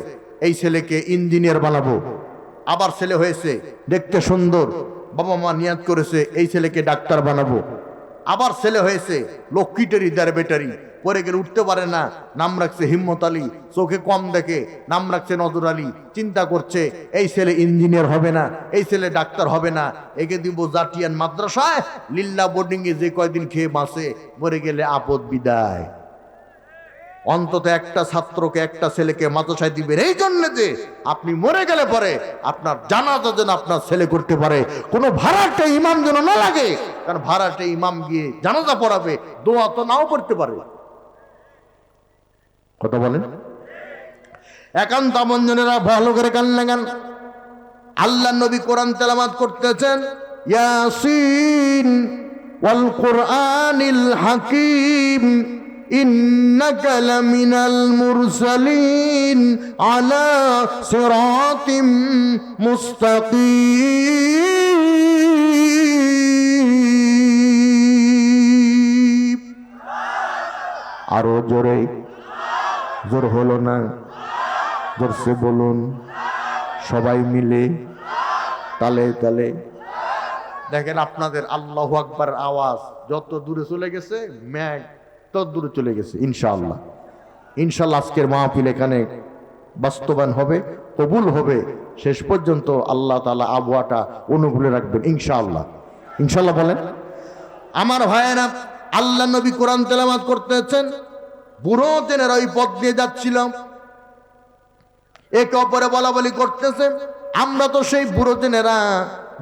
এই ছেলেকে ইঞ্জিনিয়ার বানাবো। আবার ছেলে হয়েছে দেখতে সুন্দর, বাবা মা নিয়াত করেছে এই ছেলেকে ডাক্তার বানাবো। আবার ছেলে হয়েছে লক্ষ্মীটারি দার বেটারি, পরে গেলে উঠতে পারে না, নাম রাখছে হিম্মত আলী, চোখে কম দেখে, নাম রাখছে নজর আলী। চিন্তা করছে এই ছেলে ইঞ্জিনিয়ার হবে না, এই ছেলে ডাক্তার হবে না, একে দিব জাটিয়ান মাদ্রাসায়, লিল্লা বোর্ডিংয়ে যে কয়দিন খেয়ে বাঁচে, মরে গেলে আপদ বিদায়। অন্তত একটা ছাত্রকে, একটা ছেলেকে মাদ্রাসায় দিবেন, এই জন্য যে আপনি মরে গেলে পরে আপনার জানাজা যেন আপনার ছেলে করতে পারে, কোনো ভাড়াটে ইমাম যেন না লাগে। কারণ ভাড়াটে ইমাম গিয়ে জানাজা পড়াবে, দোয়া তো নাও করতে পারে। কথা বলেন। একান্ত আপনজনেরা ভালো করে কান লাগান। আল্লাহ নবী কোরআন তেলাওয়াত করতেছেন, ইয়াসিন ওয়াল কুরআনিল হাকিম ইন্নাকা লামিনাল মুরসালিন আলা সিরাতিম মুস্তাকিম। আরো জোরে, জোর হলো না, জোরসে বলুন সবাই মিলে, তালে তালে। দেখেন আপনাদের আল্লাহু আকবার আওয়াজ যত দূরে চলে গেছে, ম্যাগ তত দূরে চলে গেছে। ইনশাআল্লাহ, ইনশাআল্লাহ আজকের মাহফিল এখানে বাস্তবায়ন হবে, কবুল হবে। শেষ পর্যন্ত আল্লাহ তাআলা আবহাওয়াটা অনুকূলে রাখবেন ইনশাআল্লাহ। ইনশাআল্লাহ বলেন। আমার ভাইয়েরা, আল্লাহ নবী কোরআন তেলাওয়াত করতেছেন, বুড়ো জেনেরা ওই পথ দিয়ে যাচ্ছিল। একে অপরে বলা বলি করতেছে, আমরা তো সেই বুড়োজনেরা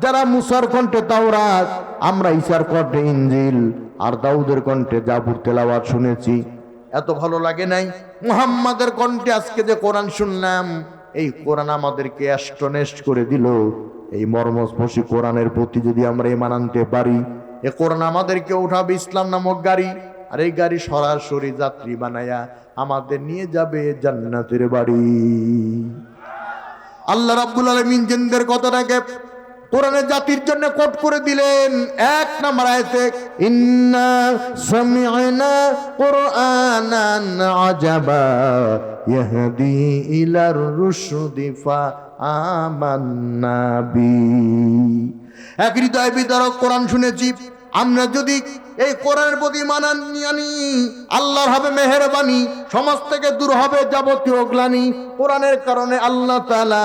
যারা মুসার কণ্ঠে তাওরাত, আমরা ঈসার কণ্ঠে ইনজিল আর দাউদের কণ্ঠে জাবুর তেলাওয়াত শুনেছি। এত ভালো লাগে নাই মুহাম্মাদের কণ্ঠে আজকে যে কোরআন শুনলাম, এই কোরআন আমাদেরকে অ্যাস্টনেস্ট করে দিল। এই মর্মস্পর্শী কোরআনের প্রতি যদি আমরা ঈমান আনতে পারি, এ কোরআন আমাদেরকে উঠাবে ইসলাম নামক গাড়ি, আর এই গাড়ি সরাসরি যাত্রী বানায়া আমাদের নিয়ে যাবে জান্নাতের বাড়ি। আল্লাহ রাব্বুল আলামিন জিনদের কথাটাকে কোরআনের জাতির জন্য কোট করে দিলেন। 1 নম্বর আয়াতে, ইন্না সামি'না কুরআনান আজাবা ইয়াহদি ইলার রুশদি ফা আমান্না বি। এক হৃদয় বিদারক কোরআন শুনেছি, আমরা যদি এই কোরআনের প্রতি মানান আনি, আল্লাহর হবে মেহেরবানি, সমাজ থেকে দূর হবে যাবতীয় গ্লানি। কোরআনের কারণে আল্লাহ তাআলা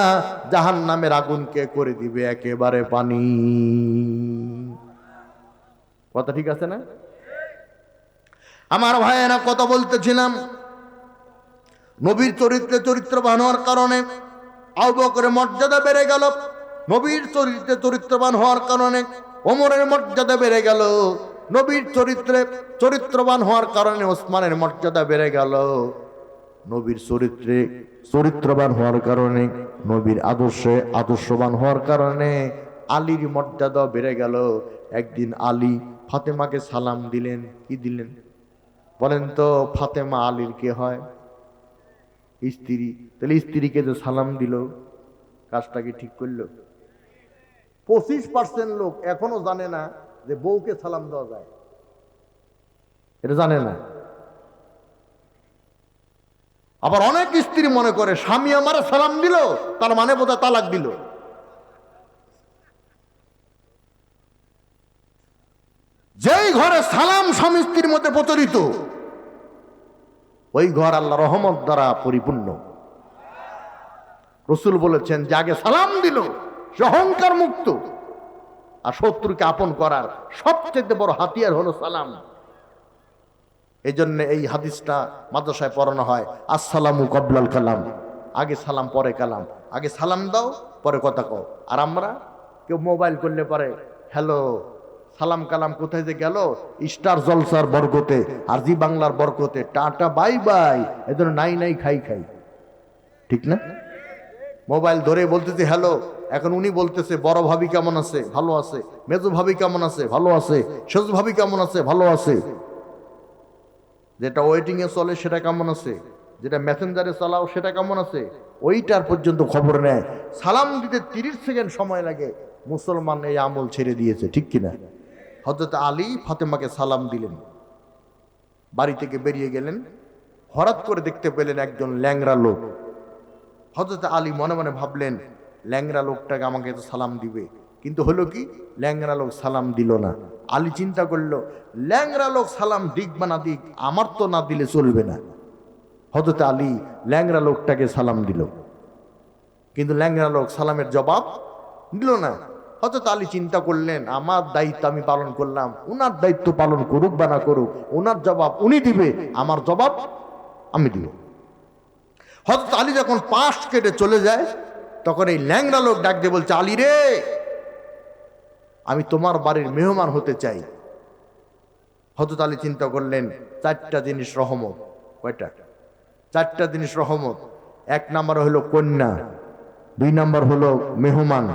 জাহান্নামের আগুনকে করে দিবে একেবারে পানি। কথা ঠিক আছে না? আমার ভাইয়েরা, কথা বলতেছিলাম নবীর চরিত্রে চরিত্রবান হওয়ার কারণে আবু বকরের মর্যাদা বেড়ে গেল, নবীর চরিত্রে চরিত্রবান হওয়ার কারণে ওমরের মর্যাদা বেড়ে গেল, নবীর চরিত্রে চরিত্রবান হওয়ার কারণে ওসমানের মর্যাদা বেড়ে গেল, নবীর চরিত্রে চরিত্রবান হওয়ার কারণে নবীর আদর্শে আদর্শবান হওয়ার কারণে আলীর মর্যাদা বেড়ে গেল। একদিন আলী ফাতেমাকে সালাম দিলেন। কি দিলেন বলেন তো? ফাতেমা আলীর কে হয়? স্ত্রী। তাহলে স্ত্রীকে যে সালাম দিল, কাজটা কি ঠিক করলো? 25% লোক এখনো জানে না যে বউকে সালাম দেওয়া যায়, এটা জানে না। আবার অনেক স্ত্রী মনে করে স্বামী আমারে সালাম দিল তার মানে বোধহয় তালাক দিল। যেই ঘরে সালাম স্বামী স্ত্রীর মধ্যে প্রচলিত, ওই ঘর আল্লাহ রহমত দ্বারা পরিপূর্ণ। রাসূল বলেছেন যে আগে সালাম দিল সে অহংকার মুক্ত। আর শত্রুকে আপন করার সবচেয়ে বড় হাতিয়ার হলো সালাম। এই জন্য এই হাদিসটা মাদ্রাসায় পড়ানো হয়, আসসালামু কবলাল কালাম, আগে সালাম পরে কালাম। আগে সালাম দাও পরে কথা কও। আর আমরা কেউ মোবাইল করলে পারে হ্যালো, সালাম কালাম কোথায় যে গেল? স্টার জলসার বরকতে আর জি বাংলার বরকতে টাটা বাই বাই, এজন্য নাই নাই খাই খাই। ঠিক না? মোবাইল ধরে বলতেছে হ্যালো, এখন উনি বলতেছে বড় ভাবি কেমন আছে? ভালো আছে। মেজো ভাবি কেমন আছে? ভালো আছে। সেজো ভাবি কেমন আছে? ভালো আছে। যেটা ওয়েটিং এ চলে সেটা কেমন আছে? যেটা মেসেঞ্জারে চালাও সেটা কেমন আছে? ওইটার পর্যন্ত খবর নেয়। সালাম দিতে 30 সেকেন্ড সময় লাগে। মুসলমান এই আমল ছেড়ে দিয়েছে, ঠিক কিনা? হযরত আলী ফাতেমাকে সালাম দিলেন, বাড়ি থেকে বেরিয়ে গেলেন, হঠাৎ করে দেখতে পেলেন একজন ল্যাংড়া লোক। হযরত আলী মনে মনে ভাবলেন ল্যাংড়া লোকটাকে আমাকে তো সালাম দিবে, কিন্তু হলো কি ল্যাংড়া লোক সালাম দিল না। আলী চিন্তা করলো ল্যাংড়া লোক সালাম দিক বা না দিক, আমার তো না দিলে চলবে না। হযরত আলী ল্যাংড়া লোকটাকে সালাম দিল, কিন্তু ল্যাংড়া লোক সালামের জবাব দিল না। হযরত আলী চিন্তা করলেন আমার দায়িত্ব আমি পালন করলাম, উনার দায়িত্ব পালন করুক বা না করুক, উনার জবাব উনি দিবে, আমার জবাব আমি দিব। হযরত আলী যখন পাশ কেটে চলে যায়, তখন এই ল্যাংড়া লোক ডাক দিয়ে বলছে, আলী রে, আমি তোমার বাড়ির মেহমান হতে চাই। হযরত আলী চিন্তা করলেন 4টা জিনিস রহমত। কয়টা? 4টা জিনিস রহমত। 1 নাম্বার হলো কন্যা, 2 নাম্বার হলো মেহমান,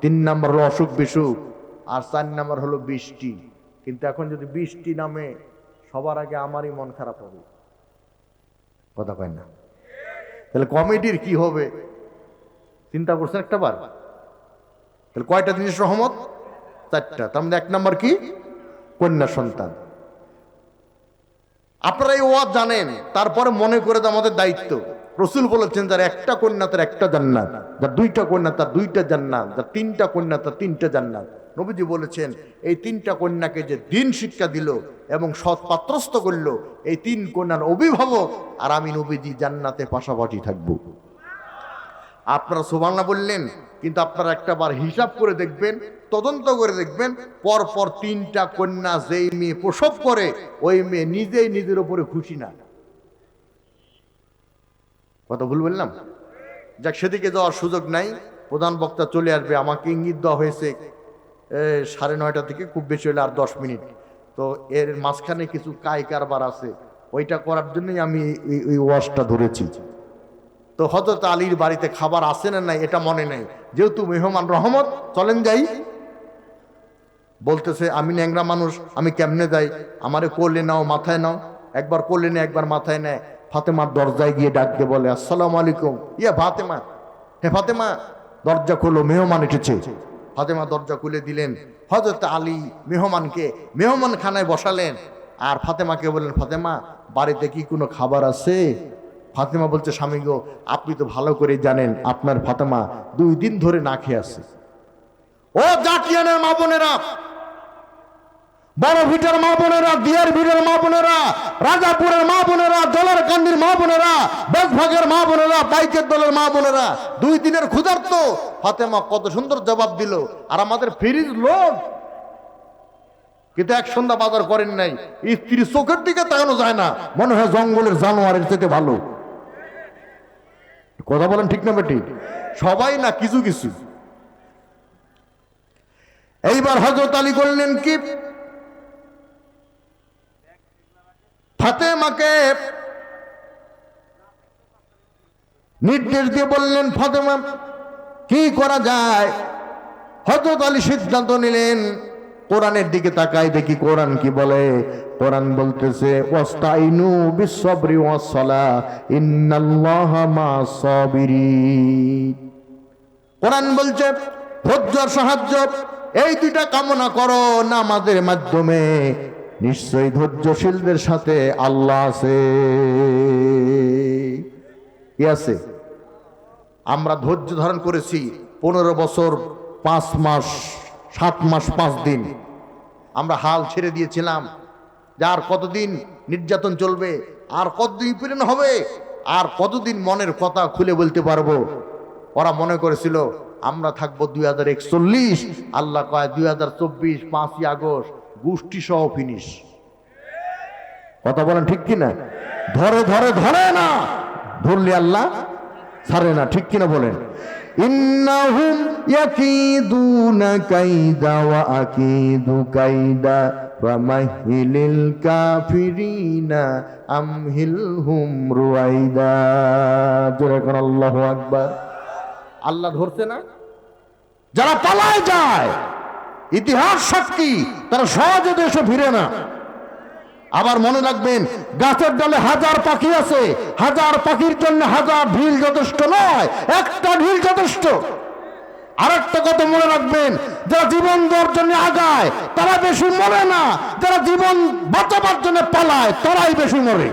3 নাম্বার হলো অসুখ বিসুখ, আর 4 নাম্বার হলো বৃষ্টি। কিন্তু এখন যদি বৃষ্টি নামে সবার আগে আমারই মন খারাপ হবে। কথা কয় না? তাহলে কমিটির কি হবে চিন্তা করছেন একটা বার? তাহলে কয়টা জিনিস রহমত? 4টা। তার মধ্যে 1 নাম্বার কি? কন্যা সন্তান। আপনারা এই ওয়াজ জানেন, তারপরে মনে করে তো আমাদের দায়িত্ব। রাসূল বলেছেন যার 1টা কন্যা তার 1টা জান্নাত, যার 2টা কন্যা তার 2টা জান্নাত, যার 3টা কন্যা তার 3টা জান্নাত। নবীজি বলেছেন এই 3টা কন্যাকে যে দ্বীন শিক্ষা দিল এবং সৎ পাত্রস্থ করল, এই 3 কন্যার অভিভাবক আর আমি নবীজি জান্নাতে পাশাপাশি থাকব। আপনারা সুবহানাল্লাহ বললেন, কিন্তু আপনারা একটা বার হিসাব করে দেখবেন, তদন্ত করে দেখবেন, পরপর 3টা কন্যা যেই মেয়ে প্রসব করে ওই মেয়ে নিজেই নিজের উপরে খুশি না। কথা ভুল বললাম? যাক, সেদিকে যাওয়ার সুযোগ নাই। প্রধান বক্তা চলে আসবে, আমাকে ইঙ্গিত দেওয়া হয়েছে 9:30 থেকে, খুব বেশি হলে আর 10 মিনিট। তো এর মাঝখানে কিছু কারবার আছে, ওইটা করার জন্যই আমি এই ওয়াজটা ধরেছি। তো হযরত আলীর বাড়িতে খাবার আছে না নাই এটা মনে নাই, যেহেতু মেহমান রহমত, চলেন যাই। বলতেছে আমি ন্যাংরা মানুষ, আমি কেমনে যাই, আমারে কোলে নাও, মাথায় নাও। একবার কোলে নেয়, একবার মাথায় নেয়। ফাতেমার দরজায় গিয়ে ডাক দিয়ে বলে, আসসালামু আলাইকুম। ইয়া ফাতেমা, হে ফাতেমা, দরজা খোলো, মেহমান এসেছে। ফাতেমা দরজা খুলে দিলেন। হযরত আলী মেহমানকে মেহমানখানায় বসালেন, আর ফাতেমাকে বললেন, ফাতেমা, বাড়িতে কি কোনো খাবার আছে? ফাতেমা বলছে, স্বামী গো, আপনি তো ভালো করে জানেন আপনার ফাতেমা 2 দিন ধরে না খেয়ে আছে। ও জাকিয়ানের মা বোনেরা, বড় ভিটার মা বোনেরা, দিয়ার ভিটার মা বোনেরা, রাজাপুরের মা বোনেরা, দলের কান্দির মা বোনেরা, বেশভাগের মা বোনেরা, বাইকের দলের মা বোনেরা, 2 দিনের ক্ষুধার্ত। ফাতেমা কত সুন্দর জবাব দিল। আর আমাদের ফ্রিজ লোড, কিন্তু এক সন্ধ্যা বাজার করেন নাই। স্ত্রীর চোখের দিকে তাকানো যায় না, মনে হয় জঙ্গলের জানোয়ারের চেয়ে ভালো। কথা বলেন ঠিক না বেটি? সবাই না, কিছু কিছু। এইবার হযরত আলী করলেন কি, ফাতেমাকে নির্দেশ দিয়ে বললেন, ফাতেমা কি করা যায়? হযরত আলী সিদ্ধান্ত নিলেন, কোরআনের দিকে তাকাই দেখি কোরআন কি বলে। কোরআন বলতেছে, ওয়াস্তাইনু বিস-সাবরি ওয়াস-সালাহ ইন্নাল্লাহা মা'আস সাবিরিন। কোরআন বলছে ধৈর্য আর সাহায্য এই 2টা কামনা করো নামাজের মাধ্যমে, নিশ্চয়ই ধৈর্যশীলদের সাথে আল্লাহ আছে। কি আছে? আমরা ধৈর্য ধারণ করেছি 15 বছর 5 মাস 7 মাস 5 দিন। আমরা হাল ছেড়ে দিয়েছিলাম, যার কতদিন নির্যাতন চলবে, আর কতদিন পীড়ন হবে, আর কতদিন মনের কথা খুলে বলতে পারবো। ওরা মনে করেছিল আমরা থাকবো 2041, আল্লাহ কয় 2024 5ই আগস্ট গোষ্ঠী সহ ফিনিশ। কথা বলেন ঠিক কিনা? ধরে ধরে ধরে না, ধরলে আল্লাহ ছাড়ে না, ঠিক কিনা বলেন? ইন্নাহুম ইয়াকিদুনা কাইদা ওয়া আকিদু কাইদা ওয়া মাহিলিল কাফিরিনা আমহিলহুম রুয়াইদা। জোরে কোন আল্লাহু আকবার। আল্লাহ ধরছে না? যারা পালায় যায়, ইতিহাস সাক্ষী, তারা সহজে দেশে ফিরে না। আবার মনে রাখবেন, গাছের ডালে 1000 পাখি আছে, 1000 পাখির জন্য 1000 ঢিল যথেষ্ট নয়, একটা ঢিল যথেষ্ট। আরেকটা কথা মনে রাখবেন, যারা জীবন দেওয়ার জন্য আগায় তারা বেশি মরে না, যারা জীবন বাঁচাবার জন্য পালায় তারাই বেশি মরে।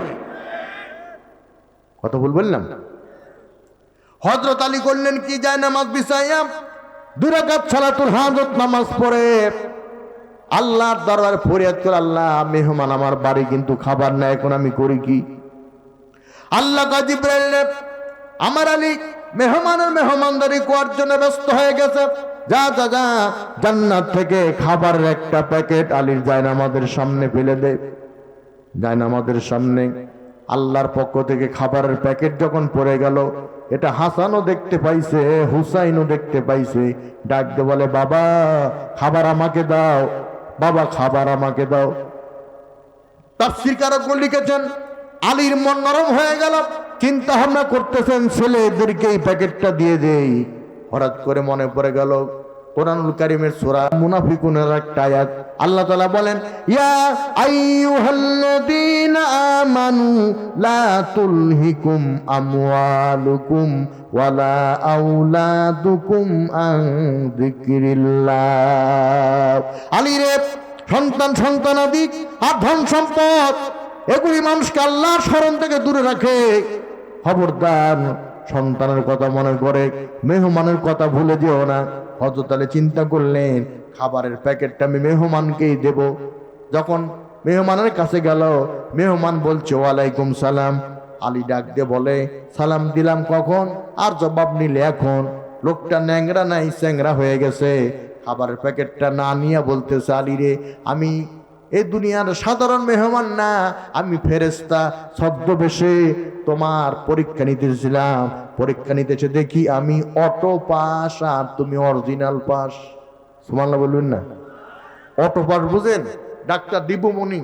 কথা বলবেন না? হযরত আলী করলেন কি, যায় নামাজ বিছাইয়া 2 রাকাত সালাতুল হাজত নামাজ পড়ে আল্লাহর দরবারে ফরিয়াদ করে, আল্লাহ মেহমান আমার বাড়ি কিন্তু খাবার নাই, এখন আমি করি কি? আল্লাহ কয়, জিবরাইল, আমার আলী মেহমানের মেহমানদারি করার জন্য ব্যস্ত হয়ে গেছে, যা যা যা জান্নাত থেকে খাবারের একটা প্যাকেট আলীর জায়নামাজের সামনে ফেলে দে। জায়নামাজের সামনে আল্লাহর পক্ষ থেকে খাবারের প্যাকেট যখন পড়ে গেল, এটা হাসানও দেখতে পাইছে, হুসাইনও দেখতে পাইছে। ডাক দিয়ে বলে, বাবা খাবার আমাকে দাও, বাবা খাবার আমাকে দাও। তাফসীরকারক লিখেছেন, আলীর মন নরম হয়ে গেল, চিন্তা ভাবনা করতেছেন ছেলেদেরকে এই প্যাকেটটা দিয়ে দেই। হঠাৎ করে মনে পড়ে গেল কোরআনুল কারীমের সূরা মুনাফিকুনের একটা আয়াত। আল্লাহ তাআলা বলেন, ইয়া আইয়ুহাল্লাযীনা আমানু লা তুলহিকুম আমওয়ালুকুম ওয়ালা আওলাদুকুম আন যিকরিল্লাহ। আলী রে, সন্তানাদি আর ধন সম্পদ এগুলি মানুষকে আল্লাহর স্মরণ থেকে দূরে রাখে। খবরদার, সন্তানের কথা মনে করে মেহমানের কথা ভুলে যেও না। হযরত আলী চিন্তা করলেন, খাবারের প্যাকেটটা আমি মেহমানকেই দেব। যখন মেহমানের কাছে গেল, মেহমান বলছে, ওয়ালাইকুম সালাম। আলী ডাক দিয়ে বলে, সালাম দিলাম কখন আর জবাব নিলে এখন? লোকটা ন্যাংরা নাই চ্যাংরা হয়ে গেছে। খাবারের প্যাকেটটা না নিয়ে বলতেছে, আলী রে, আমি এই দুনিয়ার সাধারণ মেহমান না, আমি ফেরেশতা ছদ্মবেশে তোমার পরীক্ষা নিতেছিলাম। পরীক্ষা নিতেছে দেখি আমি অটো পাস আর তুমি অরিজিনাল পাস। সুবহানাল্লাহ বলবেন না? অটো পাস বুঝেন? ডাক্তার দিবুমণি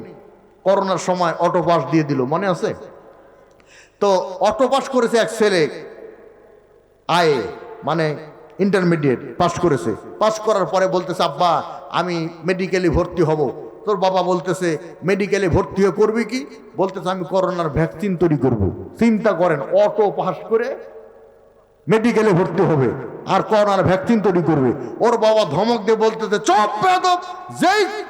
করোনার সময় অটো পাস দিয়ে দিল, মনে আছে? তো অটো পাস করেছে এক ছেলে, আয়ে মানে ইন্টারমিডিয়েট পাস করেছে। পাস করার পরে বলতেছে আব্বা আমি মেডিকেলে ভর্তি হব। তোর বাবা বলতেছে মেডিকেলে ভর্তি হয়ে করবি কি? বলতেছে আমি করোনার ভ্যাকসিন তৈরি করব। চিন্তা করেন, অটো পাস করে মেডিকেলে ভর্তি হবে আর করোনার ভ্যাকসিন তৈরি করবে। ওর বাবা ধমক দিয়ে বলতেছে চুপ বেয়াদব, যেই